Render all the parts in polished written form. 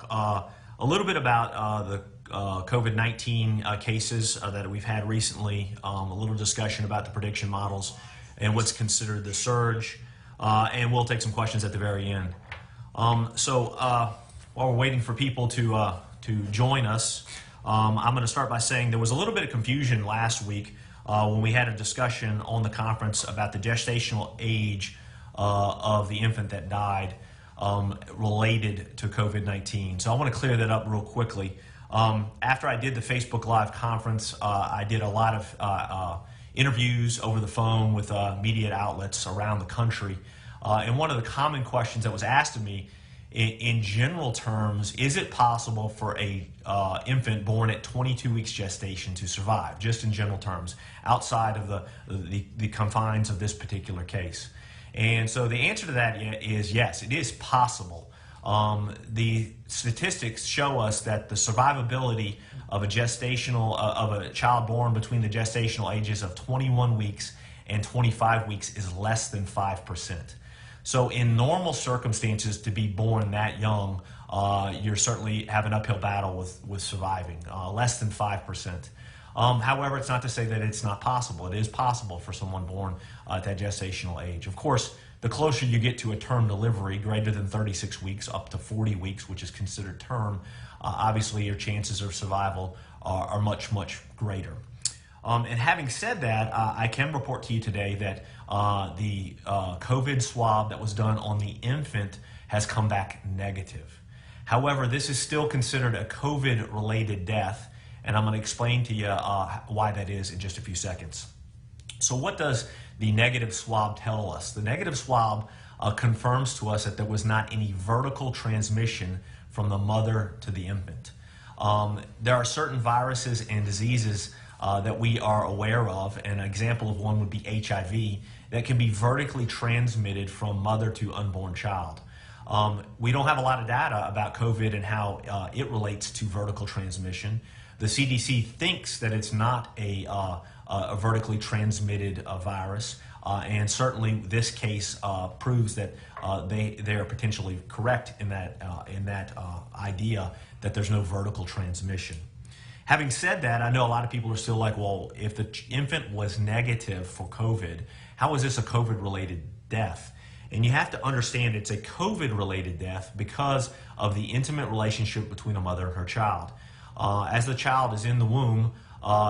a little bit about the COVID-19 cases that we've had recently, a little discussion about the prediction models and what's considered the surge, and we'll take some questions at the very end. While we're waiting for people to join us, I'm going to start by saying there was a little bit of confusion last week when we had a discussion on the conference about the gestational age of the infant that died related to COVID-19. So I want to clear that up real quickly. After I did the Facebook Live conference, I did a lot of interviews over the phone with media outlets around the country. And one of the common questions that was asked of me, in general terms, is it possible for a infant born at 22 weeks gestation to survive, just in general terms, outside of the confines of this particular case? And so the answer to that is yes, it is possible. The statistics show us that the survivability of a child born between the gestational ages of 21 weeks and 25 weeks is less than 5%. So in normal circumstances, to be born that young, you certainly have an uphill battle with surviving, less than 5%. However, it's not to say that it's not possible. It is possible for someone born at that gestational age. Of course, the closer you get to a term delivery, greater than 36 weeks, up to 40 weeks, which is considered term, obviously your chances of survival are much, much greater. And having said that, I can report to you today that the COVID swab that was done on the infant has come back negative. However, this is still considered a COVID-related death, and I'm going to explain to you why that is in just a few seconds. So what does the negative swab tell us? The negative swab confirms to us that there was not any vertical transmission from the mother to the infant. There are certain viruses and diseases that we are aware of. An example of one would be HIV, that can be vertically transmitted from mother to unborn child. We don't have a lot of data about COVID and how it relates to vertical transmission. The CDC thinks that it's not a vertically transmitted virus, and certainly this case proves that they are potentially correct in that idea that there's no vertical transmission. Having said that, I know a lot of people are still like, well, if the infant was negative for COVID, how is this a COVID-related death? And you have to understand it's a COVID-related death because of the intimate relationship between a mother and her child. As the child is in the womb,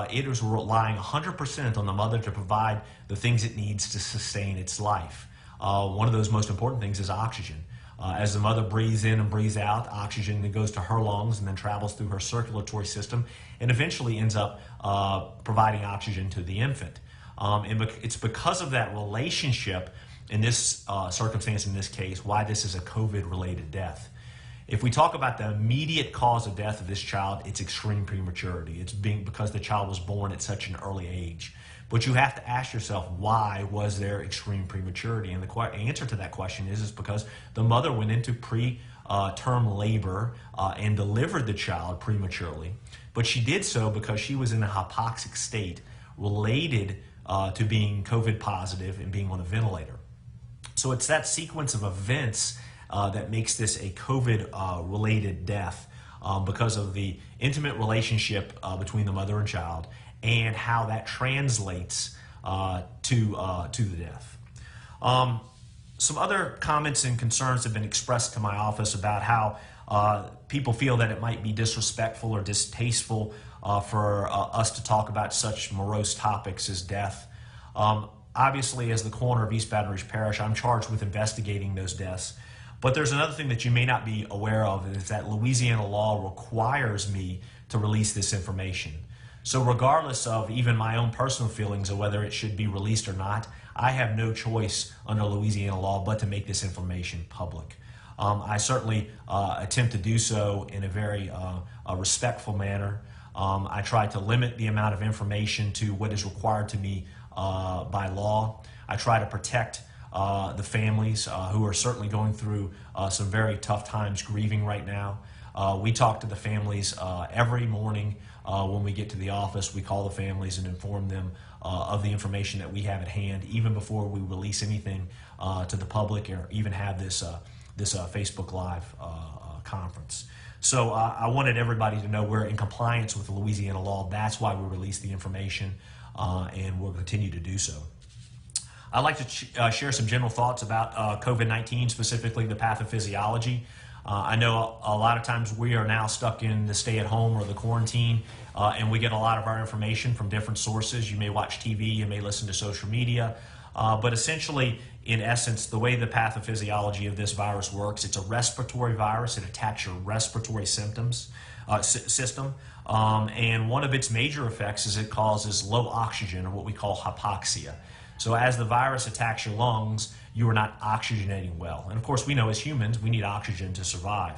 it is relying 100% on the mother to provide the things it needs to sustain its life. One of those most important things is oxygen. As the mother breathes in and breathes out, oxygen that goes to her lungs and then travels through her circulatory system and eventually ends up providing oxygen to the infant. And it's because of that relationship in this circumstance, in this case, why this is a COVID-related death. If we talk about the immediate cause of death of this child, it's extreme prematurity. It's because the child was born at such an early age. But you have to ask yourself, why was there extreme prematurity? And the answer to that question is because the mother went into preterm labor and delivered the child prematurely. But she did so because she was in a hypoxic state related to being COVID positive and being on a ventilator. So it's that sequence of events that makes this a COVID-related death because of the intimate relationship between the mother and child and how that translates to the death. Some other comments and concerns have been expressed to my office about how people feel that it might be disrespectful or distasteful for us to talk about such morose topics as death. Obviously, as the coroner of East Baton Rouge Parish, I'm charged with investigating those deaths. But there's another thing that you may not be aware of, is that Louisiana law requires me to release this information. So regardless of even my own personal feelings of whether it should be released or not, I have no choice under Louisiana law but to make this information public. I certainly attempt to do so in a very respectful manner. I try to limit the amount of information to what is required to me by law. I try to protect the families who are certainly going through some very tough times grieving right now. We talk to the families every morning when we get to the office. We call the families and inform them of the information that we have at hand, even before we release anything to the public or even have this Facebook Live conference. So I wanted everybody to know we're in compliance with the Louisiana law. That's why we released the information, and we'll continue to do so. I'd like to share some general thoughts about COVID-19, specifically the pathophysiology. I know a lot of times we are now stuck in the stay-at-home or the quarantine, and we get a lot of our information from different sources. You may watch TV, you may listen to social media, but essentially, in essence, the way the pathophysiology of this virus works, it's a respiratory virus. It attacks your respiratory system, and one of its major effects is it causes low oxygen, or what we call hypoxia. So as the virus attacks your lungs, you are not oxygenating well. And of course, we know as humans, we need oxygen to survive.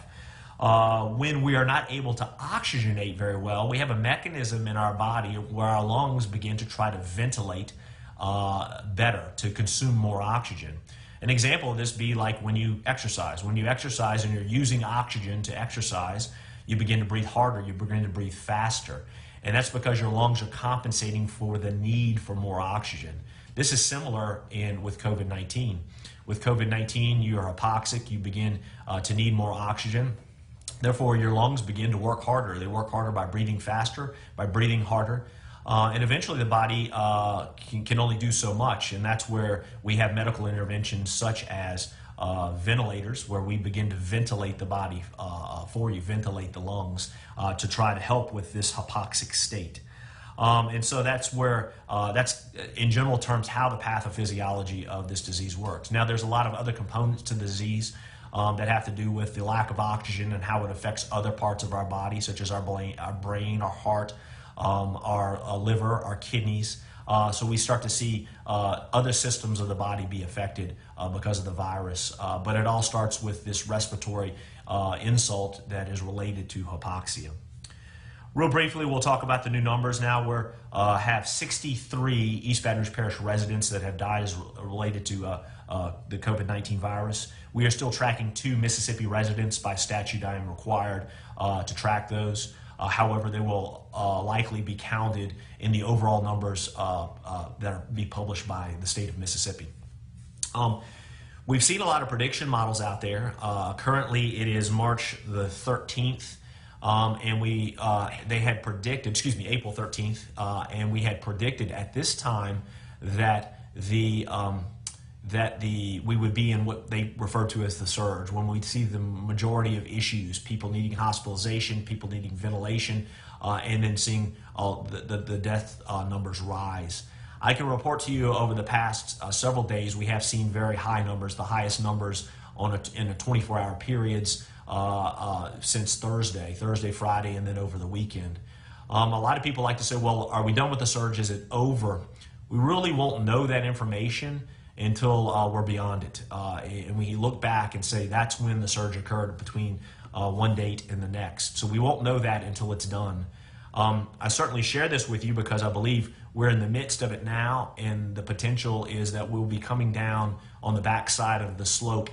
When we are not able to oxygenate very well, we have a mechanism in our body where our lungs begin to try to ventilate better, to consume more oxygen. An example of this be like when you exercise. When you exercise and you're using oxygen to exercise, you begin to breathe harder, you begin to breathe faster. And that's because your lungs are compensating for the need for more oxygen. This is similar with COVID-19. With COVID-19, you are hypoxic, you begin to need more oxygen. Therefore, your lungs begin to work harder. They work harder by breathing faster, by breathing harder. And eventually the body can only do so much, and that's where we have medical interventions such as ventilators, where we begin to ventilate the body for you, ventilate the lungs to try to help with this hypoxic state. And so that's where, that's in general terms how the pathophysiology of this disease works. Now there's a lot of other components to the disease that have to do with the lack of oxygen and how it affects other parts of our body, such as our brain, our heart, our liver, our kidneys. So we start to see other systems of the body be affected because of the virus. But it all starts with this respiratory insult that is related to hypoxia. Real briefly, we'll talk about the new numbers now. We have 63 East Baton Rouge Parish residents that have died as related to the COVID-19 virus. We are still tracking 2 Mississippi residents. By statute, I am required to track those. However, they will likely be counted in the overall numbers that are be published by the state of Mississippi. We've seen a lot of prediction models out there. Currently, it is March the 13th. And they had predicted, April 13th, and we had predicted at this time that we would be in what they refer to as the surge, when we'd see the majority of issues, people needing hospitalization, people needing ventilation, and then seeing the death numbers rise. I can report to you over the past several days, we have seen very high numbers, the highest numbers in a 24-hour periods since Thursday, Friday, and then over the weekend. A lot of people like to say, well, are we done with the surge? Is it over? We really won't know that information until we're beyond it. And we look back and say that's when the surge occurred, between one date and the next. So we won't know that until it's done. I certainly share this with you because I believe we're in the midst of it now, and the potential is that we'll be coming down on the backside of the slope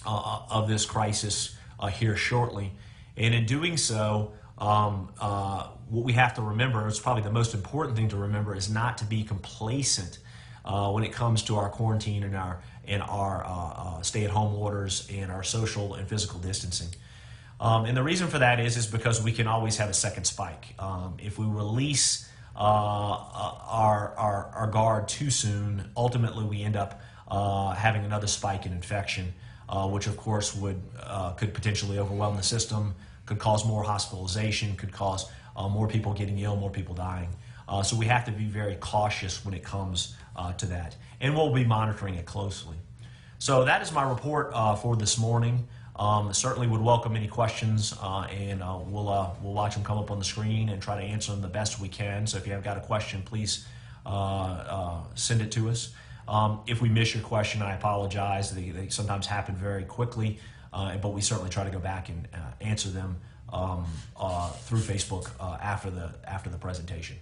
of this crisis here shortly. And in doing so, what we have to remember, it's probably the most important thing to remember, is not to be complacent when it comes to our quarantine and our stay-at-home orders and our social and physical distancing. And the reason for that is because we can always have a second spike. If we release our guard too soon, ultimately we end up having another spike in infection, which of course could potentially overwhelm the system, could cause more hospitalization, could cause more people getting ill, more people dying. So we have to be very cautious when it comes to that. And we'll be monitoring it closely. So that is my report for this morning. Certainly would welcome any questions, and we'll watch them come up on the screen and try to answer them the best we can. So if you have got a question, please send it to us. If we miss your question, I apologize. They sometimes happen very quickly, but we certainly try to go back and answer them through Facebook after the presentation.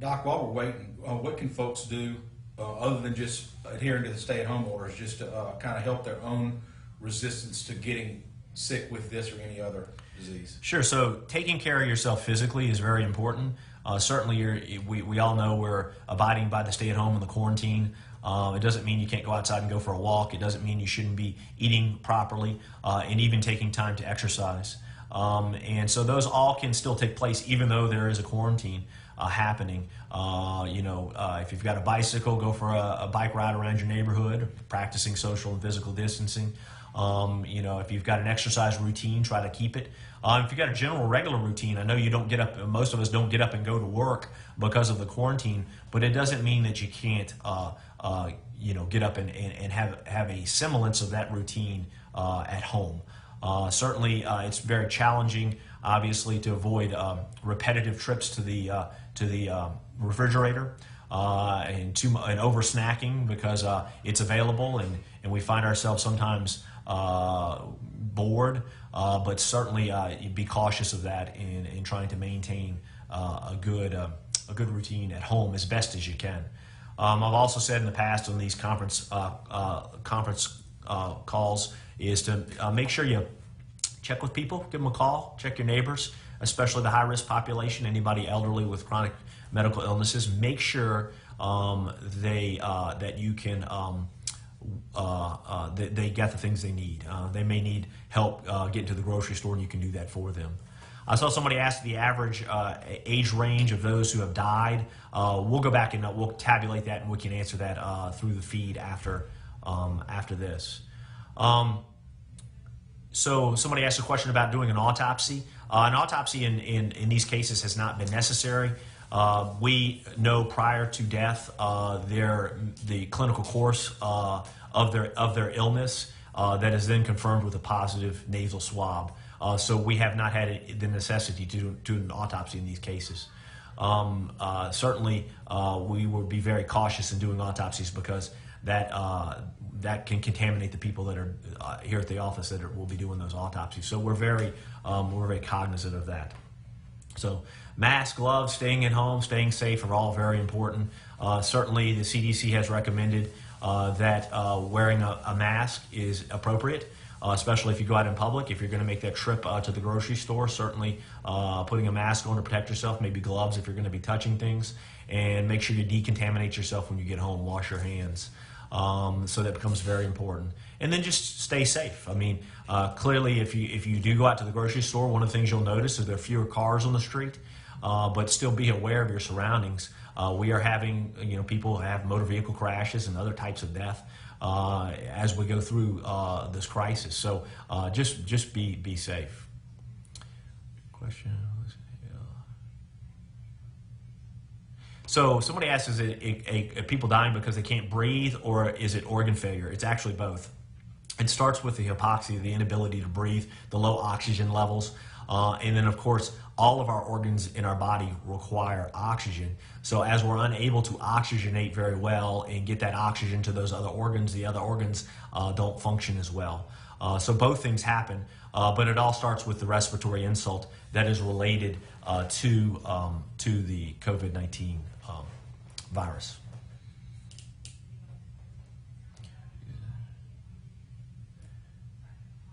Doc, while we're waiting, what can folks do other than just adhering to the stay-at-home orders, just to kind of help their own resistance to getting sick with this or any other disease? Sure. So taking care of yourself physically is very important. Certainly, we all know we're abiding by the stay-at-home and the quarantine. It doesn't mean you can't go outside and go for a walk. It doesn't mean you shouldn't be eating properly and even taking time to exercise. And so those all can still take place even though there is a quarantine happening. If you've got a bicycle, go for a bike ride around your neighborhood, practicing social and physical distancing. If you've got an exercise routine, try to keep it. If you've got a general regular routine, I know you don't get up, most of us don't get up and go to work because of the quarantine, but it doesn't mean that you can't get up and have a semblance of that routine at home. Certainly, it's very challenging, obviously, to avoid repetitive trips to the refrigerator and over snacking because it's available, and we find ourselves sometimes bored. But certainly, be cautious of that in trying to maintain a good routine at home as best as you can. I've also said in the past on these conference calls is to make sure you check with people, give them a call, check your neighbors, especially the high-risk population, anybody elderly with chronic medical illnesses. Make sure that you can they get the things they need. They may need help getting to the grocery store, and you can do that for them. I saw somebody ask the average age range of those who have died. We'll go back and we'll tabulate that, and we can answer that through the feed after this. So somebody asked a question about doing an autopsy. An autopsy in these cases has not been necessary. We know prior to death the clinical course of their illness that is then confirmed with a positive nasal swab. So we have not had the necessity to do an autopsy in these cases. Certainly, we would be very cautious in doing autopsies because that can contaminate the people that are here at the office that will be doing those autopsies. So we're very cognizant of that. So masks, gloves, staying at home, staying safe are all very important. Certainly, the CDC has recommended that wearing a mask is appropriate, especially if you go out in public. If you're going to make that trip to the grocery store, certainly putting a mask on to protect yourself, maybe gloves if you're going to be touching things, and make sure you decontaminate yourself when you get home. Wash your hands. So that becomes very important. And then just stay safe. I mean, clearly, if you do go out to the grocery store, one of the things you'll notice is there are fewer cars on the street, but still be aware of your surroundings. We are having, people have motor vehicle crashes and other types of death as we go through this crisis. So just be safe. Question. So somebody asked, is it people dying because they can't breathe, or is it organ failure? It's actually both. It starts with the hypoxia, the inability to breathe, the low oxygen levels, and then, of course, all of our organs in our body require oxygen. So as we're unable to oxygenate very well and get that oxygen to those other organs, the other organs don't function as well. So both things happen, but it all starts with the respiratory insult that is related to the COVID-19 virus.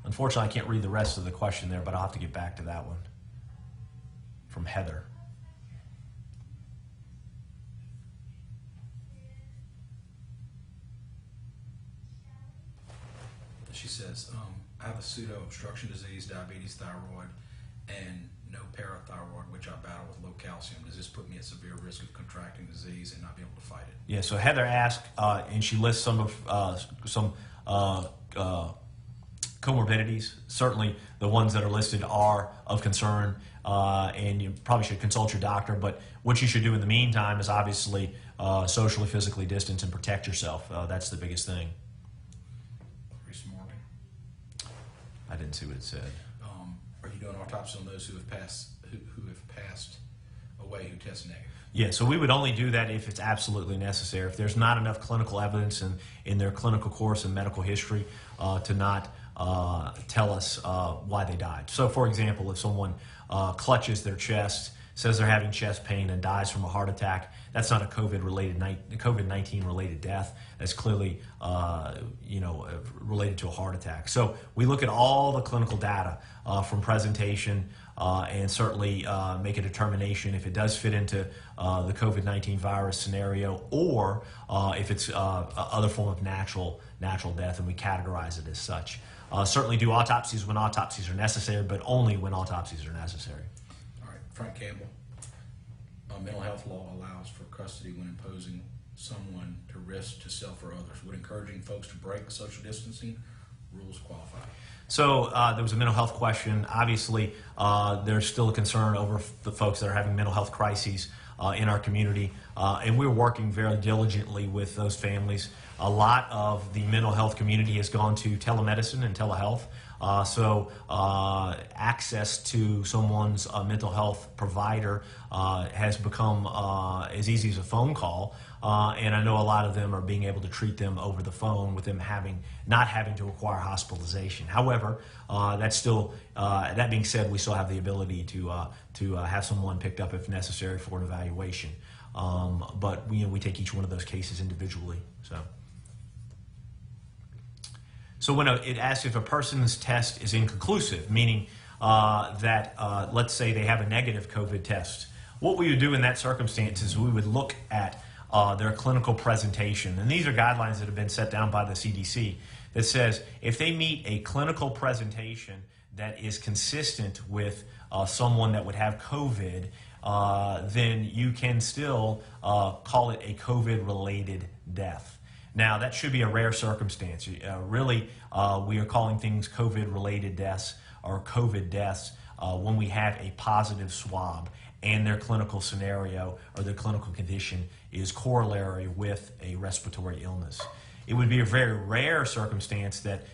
Unfortunately, I can't read the rest of the question there, but I'll have to get back to that one. From Heather. She says, I have a pseudo-obstruction disease, diabetes, thyroid, and no parathyroid, which I battle with low calcium. Does this put me at severe risk of contracting disease and not be able to fight it? Yeah, so Heather asked, and she lists some comorbidities. Certainly the ones that are listed are of concern, and you probably should consult your doctor. But what you should do in the meantime is obviously socially, physically distance and protect yourself. That's the biggest thing. I didn't see what it said. Are you doing autopsy on those who have passed away who test negative? Yeah, so we would only do that if it's absolutely necessary. If there's not enough clinical evidence in their clinical course and medical history to not tell us why they died. So, for example, if someone clutches their chest, says they're having chest pain and dies from a heart attack, that's not a COVID-19 related death. That's clearly related to a heart attack. So we look at all the clinical data from presentation and certainly make a determination if it does fit into the COVID-19 virus scenario, or if it's other form of natural death, and we categorize it as such. Certainly do autopsies when autopsies are necessary, but only when autopsies are necessary. All right, Frank Campbell. Mental health law allows for custody when imposing someone to risk to self or others. Would encouraging folks to break social distancing rules qualify? So there was a mental health question. Obviously, there's still a concern over the folks that are having mental health crises in our community, and we're working very diligently with those families. A lot of the mental health community has gone to telemedicine and telehealth, so access to someone's mental health provider has become as easy as a phone call. And I know a lot of them are being able to treat them over the phone with them not having to require hospitalization. However, that being said, we still have the ability to have someone picked up if necessary for an evaluation. But we take each one of those cases individually. So when it asks if a person's test is inconclusive, meaning that let's say they have a negative COVID test, what we would do in that circumstance is we would look at their clinical presentation. And these are guidelines that have been set down by the CDC that says if they meet a clinical presentation that is consistent with someone that would have COVID, then you can still call it a COVID-related death. Now, that should be a rare circumstance. Really, we are calling things COVID-related deaths or COVID deaths when we have a positive swab and their clinical scenario or their clinical condition is corollary with a respiratory illness. It would be a very rare circumstance that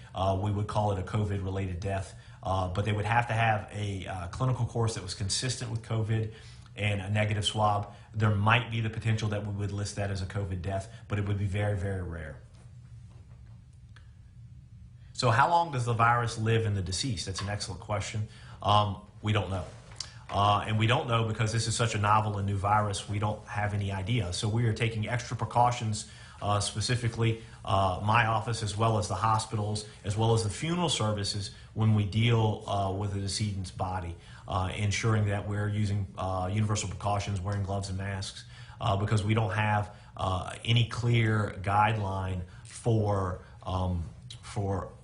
we would call it a COVID-related death, but they would have to have a clinical course that was consistent with COVID and a negative swab. There might be the potential that we would list that as a COVID death, but it would be very, very rare. So how long does the virus live in the deceased? That's an excellent question. We don't know. And we don't know because this is such a novel and new virus, we don't have any idea. So we are taking extra precautions, specifically my office as well as the hospitals, as well as the funeral services when we deal with the decedent's body, ensuring that we're using universal precautions, wearing gloves and masks, because we don't have any clear guideline for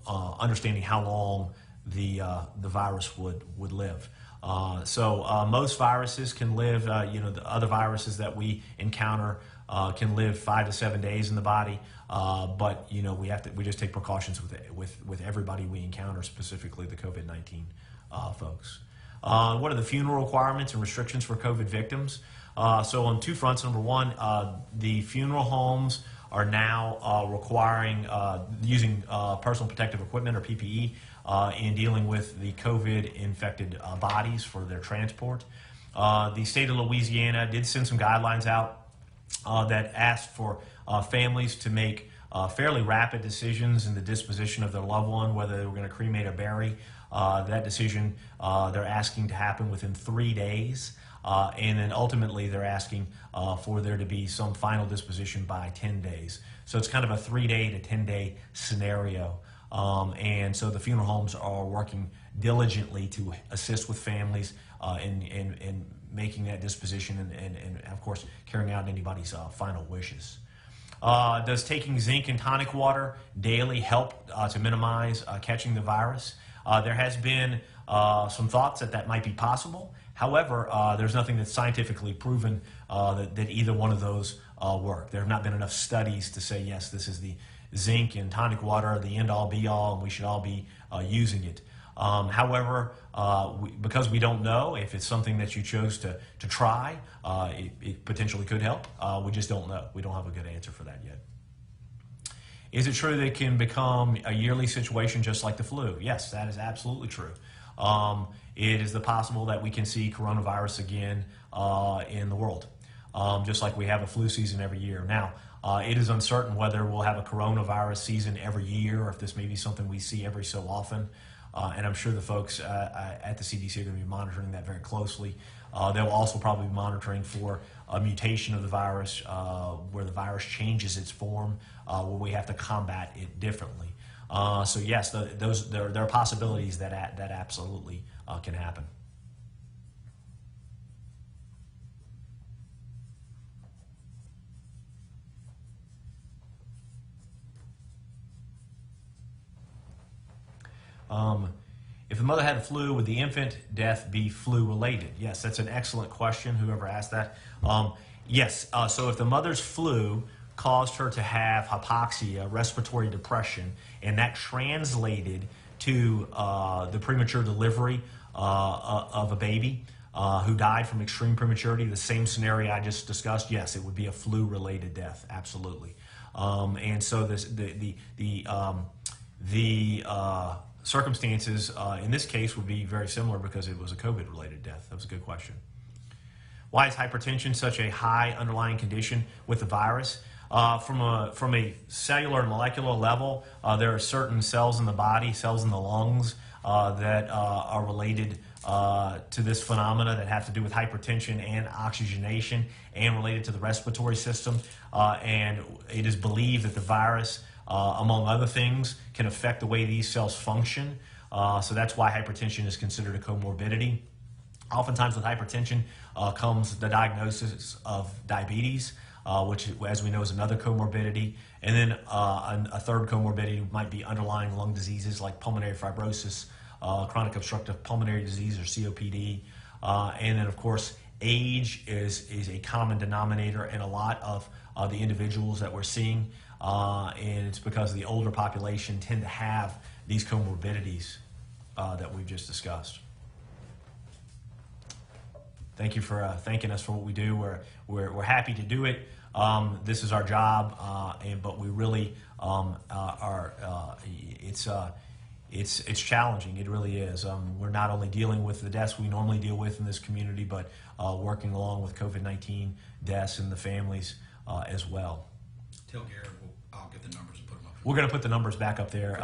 understanding how long the virus would live. So most viruses can live, the other viruses that we encounter can live 5 to 7 days in the body, but we just take precautions with everybody we encounter, specifically the COVID-19 folks. What are the funeral requirements and restrictions for COVID victims? So on two fronts. Number one, the funeral homes are now requiring using personal protective equipment or PPE in dealing with the COVID-infected bodies for their transport. The state of Louisiana did send some guidelines out that asked for families to make fairly rapid decisions in the disposition of their loved one, whether they were going to cremate or bury. That decision they're asking to happen within 3 days. And then ultimately they're asking for there to be some final disposition by 10 days. So it's kind of a 3-day to 10-day scenario. And so the funeral homes are working diligently to assist with families in making that disposition and of course, carrying out anybody's final wishes. Does taking zinc and tonic water daily help to minimize catching the virus? There has been some thoughts that might be possible. However, there's nothing that's scientifically proven that either one of those work. There have not been enough studies to say, yes, this is the zinc and tonic water, the end-all, be-all, and we should all be using it. However, because we don't know if it's something that you chose to try, it potentially could help. We just don't know. We don't have a good answer for that yet. Is it true that it can become a yearly situation just like the flu? Yes, that is absolutely true. It is possible that we can see coronavirus again in the world, just like we have a flu season every year. Now, it is uncertain whether we'll have a coronavirus season every year or if this may be something we see every so often. And I'm sure the folks at the CDC are going to be monitoring that very closely. They'll also probably be monitoring for a mutation of the virus where the virus changes its form, where we have to combat it differently. So yes, there are possibilities that absolutely can happen. If the mother had the flu, would the infant death be flu related? Yes, that's an excellent question, whoever asked that. Yes, so if the mother's flu caused her to have hypoxia, respiratory depression, and that translated to the premature delivery of a baby who died from extreme prematurity, the same scenario I just discussed, yes, it would be a flu-related death, absolutely. And so the circumstances in this case would be very similar because it was a COVID-related death. That was a good question. Why is hypertension such a high underlying condition with the virus? From a cellular and molecular level, there are certain cells in the body, cells in the lungs, that are related to this phenomena that have to do with hypertension and oxygenation and related to the respiratory system. And it is believed that the virus, among other things, can affect the way these cells function. So that's why hypertension is considered a comorbidity. Oftentimes with hypertension comes the diagnosis of diabetes, which, as we know, is another comorbidity. And then a third comorbidity might be underlying lung diseases like pulmonary fibrosis, chronic obstructive pulmonary disease, or COPD. And then, of course, age is a common denominator in a lot of the individuals that we're seeing. And it's because the older population tend to have these comorbidities that we've just discussed. Thank you for thanking us for what we do. We're happy to do it. This is our job, but we really it's challenging. It really is. We're not only dealing with the deaths we normally deal with in this community, but working along with COVID-19 deaths and the families as well. Tell Gary I'll get the numbers and put them up. We're going to put the numbers back up there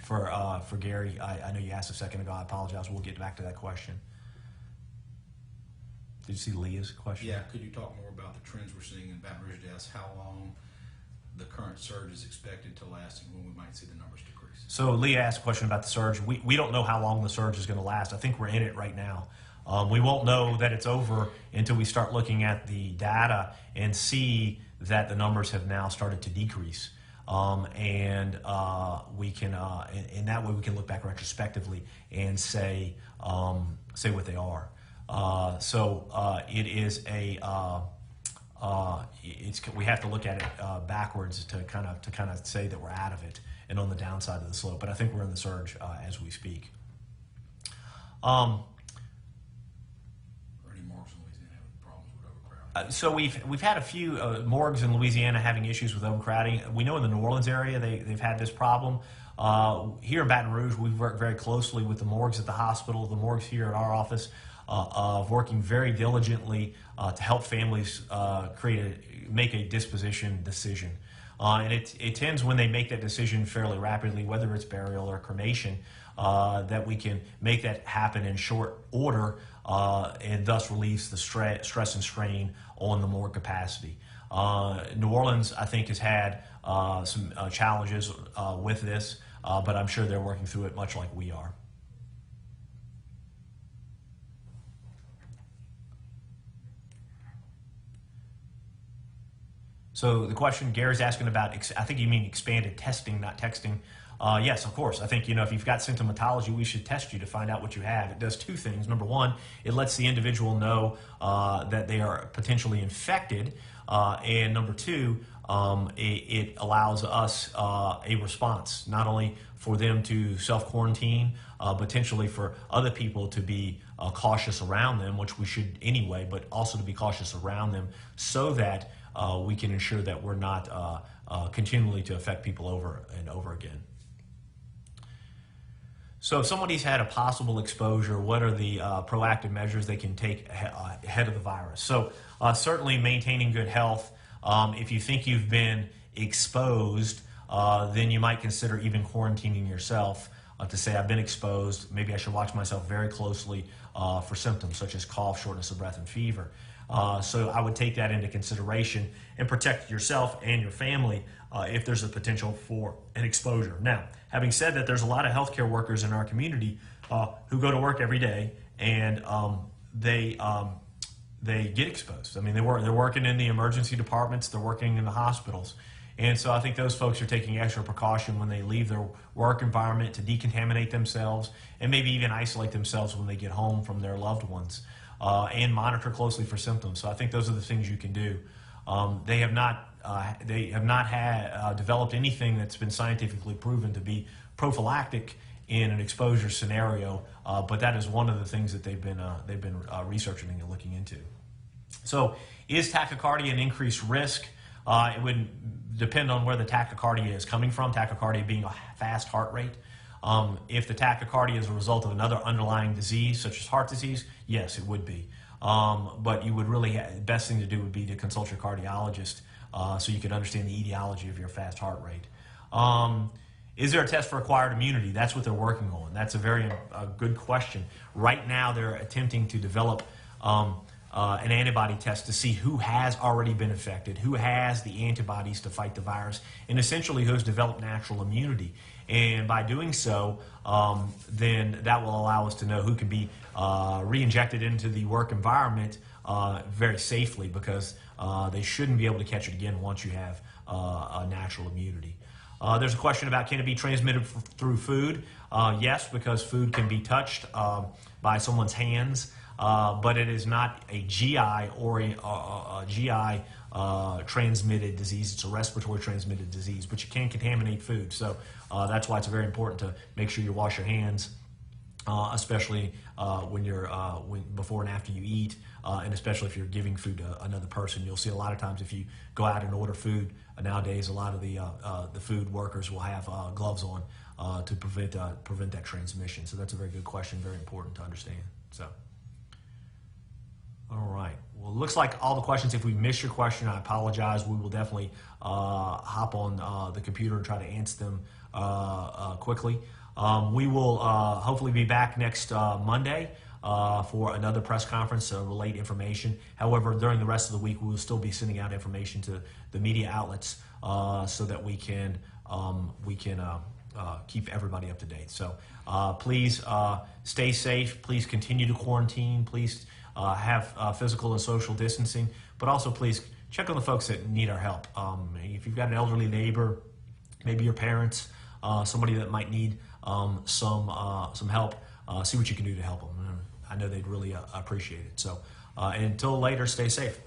For Gary for Gary. I know you asked a second ago. I apologize. We'll get back to that question. Did you see Leah's question? Yeah, could you talk more about the trends we're seeing in Baton Rouge deaths, how long the current surge is expected to last, and when we might see the numbers decrease? So Leah asked a question about the surge. We don't know how long the surge is going to last. I think we're in it right now. We won't know that it's over until we start looking at the data and see that the numbers have now started to decrease. And we can, in that way, we can look back retrospectively and say what they are. It is we have to look at it backwards to kind of say that we're out of it and on the downside of the slope. But I think we're in the surge as we speak. So we've had a few morgues in Louisiana having issues with overcrowding. We know in the New Orleans area they've had this problem. Here in Baton Rouge, we've worked very closely with the morgues at the hospital, the morgues here at our office, working very diligently to help families make a disposition decision. And it tends, when they make that decision fairly rapidly, whether it's burial or cremation, that we can make that happen in short order and thus relieves the stress and strain on the morgue capacity. New Orleans, I think, has had some challenges with this, but I'm sure they're working through it much like we are. So the question Gary's asking about, I think you mean expanded testing, not texting. Yes, of course. I think, if you've got symptomatology, we should test you to find out what you have. It does two things. Number one, it lets the individual know that they are potentially infected. And number two, it allows us a response, not only for them to self-quarantine, potentially for other people to be cautious around them, which we should anyway, but also to be cautious around them so that we can ensure that we're not continually to affect people over and over again. So if somebody's had a possible exposure, what are the proactive measures they can take ahead of the virus? So certainly maintaining good health. If you think you've been exposed, then you might consider even quarantining yourself. to say I've been exposed. Maybe I should watch myself very closely for symptoms such as cough, shortness of breath, and fever. So I would take that into consideration and protect yourself and your family if there's a potential for an exposure. Now, having said that, there's a lot of healthcare workers in our community who go to work every day, and they get exposed. I mean, they're working in the emergency departments, they're working in the hospitals. And so I think those folks are taking extra precaution when they leave their work environment to decontaminate themselves and maybe even isolate themselves when they get home from their loved ones, and monitor closely for symptoms. So I think those are the things you can do. They have not developed anything that's been scientifically proven to be prophylactic in an exposure scenario, but that is one of the things that they've been researching and looking into. So, is tachycardia an increased risk? It would depend on where the tachycardia is coming from. Tachycardia being a fast heart rate. If the tachycardia is a result of another underlying disease, such as heart disease, yes, it would be. But you would really the best thing to do would be to consult your cardiologist so you could understand the etiology of your fast heart rate. Is there a test for acquired immunity? That's what they're working on. That's a very good question. Right now, they're attempting to develop an antibody test to see who has already been affected, who has the antibodies to fight the virus, and essentially who has developed natural immunity. And by doing so, then that will allow us to know who can be re-injected into the work environment very safely, because they shouldn't be able to catch it again once you have a natural immunity. There's a question about, can it be transmitted through food? Yes, because food can be touched by someone's hands, but it is not a GI or a GI transmitted disease. It's a respiratory transmitted disease, but you can contaminate food. So that's why it's very important to make sure you wash your hands, especially when you're before and after you eat, and especially if you're giving food to another person. You'll see a lot of times if you go out and order food nowadays, a lot of the food workers will have gloves on to prevent that transmission. So that's a very good question, very important to understand. So, all right. Well, it looks like all the questions. If we miss your question, I apologize. We will definitely hop on the computer and try to answer them quickly. We will hopefully be back next Monday for another press conference to relate information. However, during the rest of the week, we will still be sending out information to the media outlets so that we can keep everybody up to date. So please stay safe. Please continue to quarantine. Please have physical and social distancing. But also, please check on the folks that need our help. If you've got an elderly neighbor, maybe your parents, somebody that might need some help, see what you can do to help them. I know they'd really appreciate it. So until later, stay safe.